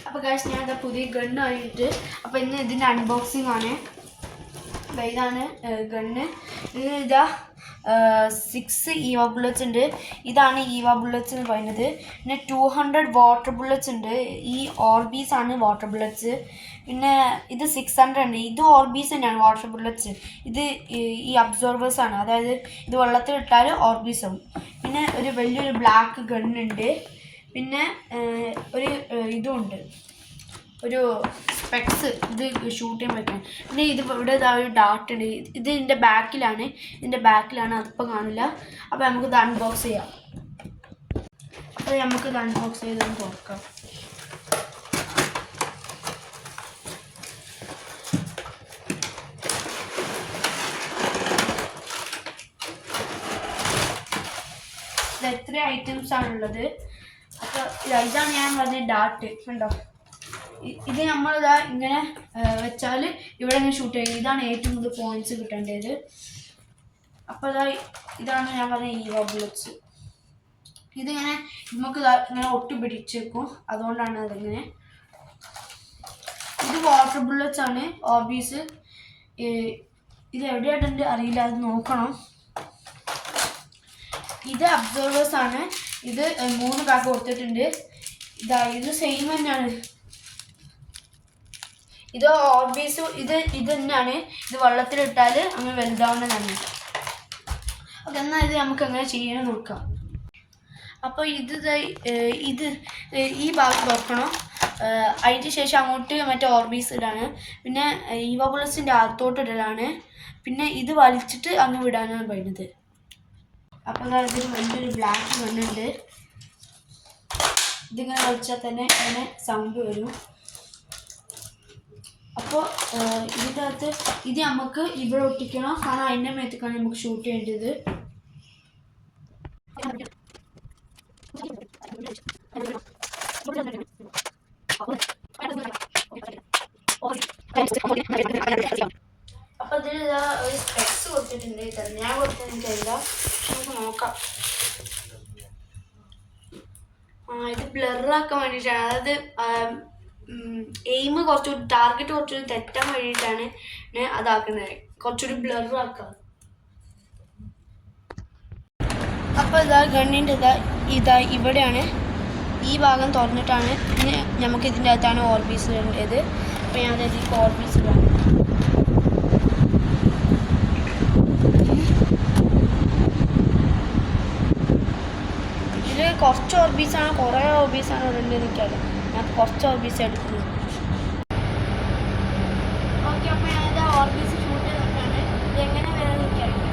അപ്പോൾ ഗൈസ് ഞാൻ ഇതാ പുതിയ ഗണ്ണ് ആയിട്ട് അപ്പോൾ ഇന്ന് ഇതിൻ്റെ അൺബോക്സിംഗ് ആണ്. ഇതാണ് ഗണ്ണ്. ഇതിന് ഇതാ 6 ഈവ ബുള്ളറ്റ്സ് ഉണ്ട്. ഇതാണ് ഈവ ബുള്ളറ്റ്സ് എന്ന് പറയുന്നത്. പിന്നെ 200 വാട്ടർ ബുള്ളറ്റ്സ് ഉണ്ട്. ഈ ഓർബീസ് ആണ് വാട്ടർ ബുള്ളറ്റ്സ്. പിന്നെ ഇത് 600 ഉണ്ട്. ഇത് ഓർബീസ് തന്നെയാണ് വാട്ടർ ബുള്ളറ്റ്സ്. ഇത് ഈ അബ്സോർബേഴ്സ് ആണ്, അതായത് ഇത് വെള്ളത്തിൽ ഇട്ടാൽ ഓർബീസ് ആവും. പിന്നെ ഒരു വലിയൊരു ബ്ലാക്ക് ഗണ്ണുണ്ട്. പിന്നെ ഒരു ഇതുമുണ്ട്, ഒരു സ്പെക്സ്, ഇത് ഷൂട്ട് ചെയ്യാൻ പറ്റും. പിന്നെ ഇത് ഇവിടെ ഒരു ഡാർട്ട് ഉണ്ട്. ഇത് ഇതിൻ്റെ ബാക്കിലാണ്, അതിപ്പോൾ കാണില്ല. അപ്പോൾ നമുക്കിത് അൺബോക്സ് ചെയ്യാം. അപ്പോൾ നമുക്കിത് അൺബോക്സ് ചെയ്തൊന്ന് തുറക്കാം. ഇത് എത്ര ഐറ്റംസ് ആണുള്ളത്. അപ്പോൾ ഇതാണ് ഞാൻ പറഞ്ഞ ഡാർട്ട് കണ്ടോ. ഇത് നമ്മളിതാ ഇങ്ങനെ വെച്ചാൽ ഇവിടെ ഇങ്ങനെ ഷൂട്ട് ചെയ്യും. ഇതാണ് ഏറ്റവും കൂടുതൽ പോയിന്റ്സ് കിട്ടേണ്ടത്. അപ്പോൾ ഇതാണ് ഞാൻ പറഞ്ഞ ഈവ ബുള്ളറ്റ്സ്. ഇതിങ്ങനെ നമുക്ക് ഇങ്ങനെ ഒട്ടി പിടിച്ചേക്കും, അതുകൊണ്ടാണ് അതിങ്ങനെ. ഇത് വാട്ടർ ബുള്ളറ്റ്സ് ആണ്, ഓർബീസ്. ഇത് എവിടെയായിട്ടുണ്ട് അറിയില്ല, അത് നോക്കണം. ഇത് അബ്സോർവേഴ്സ് ആണ്. ഇത് 3 പാക്ക് കൊടുത്തിട്ടുണ്ട്. ഇത് സെയിം തന്നെയാണ്. ഇത് ഓർബീസ്, ഇത് തന്നെയാണ്. ഇത് വെള്ളത്തിലിട്ടാൽ അങ്ങനെ വലുതാവുന്നതാണ്. അപ്പം എന്നാൽ ഇത് നമുക്ക് അങ്ങനെ ചെയ്യണം നോക്കാം. അപ്പോൾ ഇത് ഈ ഭാഗം തുറക്കണം. അതിന് ശേഷം അങ്ങോട്ട് മറ്റേ ഓർബീസ് ഇടാണ്. പിന്നെ ഈവ ബുള്ളറ്റ്സിൻ്റെ അകത്തോട്ട് ഇടലാണ്. പിന്നെ ഇത് വലിച്ചിട്ട് അങ്ങ് വിടാനാണ് പറയുന്നത്. അപ്പോൾ ഇതിന് വലിയൊരു ബ്ലാക്ക് മണ്ണുണ്ട്. ഇതിങ്ങനെ വലിച്ചാൽ തന്നെ ഇങ്ങനെ സൗണ്ട് വരും. അപ്പോൾ ഇതിൻ്റെ അകത്ത് ഇത് നമുക്ക് ഇവിടെ ഒട്ടിക്കണം, കാരണം അതിൻ്റെ മേത്തേക്കാണ് നമുക്ക് ഷൂട്ട് ചെയ്യേണ്ടത്. അപ്പോൾ ഇതിൽ ഒരു സ്പെക്സ് കൊടുത്തിട്ടുണ്ട്. ഞാൻ കൊടുത്തിട്ടില്ല, നമുക്ക് നോക്കാം. ഇത് ബ്ലറാക്കാൻ വേണ്ടിയിട്ടാണ്, അതായത് എയിം കുറച്ചുകൂടി, ടാർഗറ്റ് കുറച്ചുകൂടി തെറ്റാൻ വേണ്ടിയിട്ടാണ് അതാക്കുന്നത്, കുറച്ചുകൂടി ബ്ലറാക്കാം. അപ്പോൾ ഗണ്ണിൻ്റെ ഇവിടെയാണ്, ഈ ഭാഗം തുറന്നിട്ടാണ്. പിന്നെ നമുക്ക് ഇതിൻ്റെ അകത്താണ് ഓർബീസ് ഇടേണ്ടത്. അപ്പോൾ ഞാൻ ഇതിലേക്ക് ഓർബീസ് ഇടാം. ഇതിൽ കുറച്ച് ഓർബീസാണ്, കുറേ ഓർബീസാണ് ഇടേണ്ടത് എനിക്കല്ല. ഞാൻ കുറച്ച് ഓർബീസ് എടുക്കുന്നു. ഓക്കെ, അപ്പോൾ ഞാനിത് ഓർബീസ് ഷൂട്ട് ചെയ്തിട്ടാണ്. ഇതെങ്ങനെ വരാമെന്ന് എനിക്കറിയില്ല.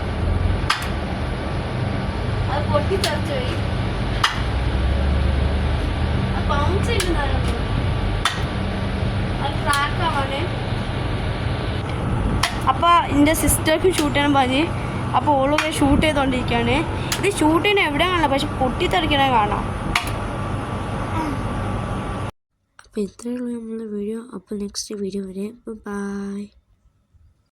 അത് പൊട്ടിത്തെറിച്ച് പോയി. അത് ബൗൺസ് ചെയ്യുന്നതാണ്, അത് ട്രാക്ക് ആവാണ്. അപ്പോൾ എൻ്റെ സിസ്റ്റർക്ക് ഷൂട്ട് ചെയ്യാൻ പറഞ്ഞ്, അപ്പോൾ ഓളൊക്കെ ഷൂട്ട് ചെയ്തുകൊണ്ടിരിക്കുകയാണ്. ഇത് ഷൂട്ട് ചെയ്യുന്ന എവിടെ കാണാം, പക്ഷെ പൊട്ടിത്തെറിക്കണേ കാണാം. അപ്പോൾ ഇത്രയേ ഉള്ളൂ നമ്മളുടെ വീഡിയോ. അപ്പോൾ നെക്സ്റ്റ് വീഡിയോ വരെ ബൈ.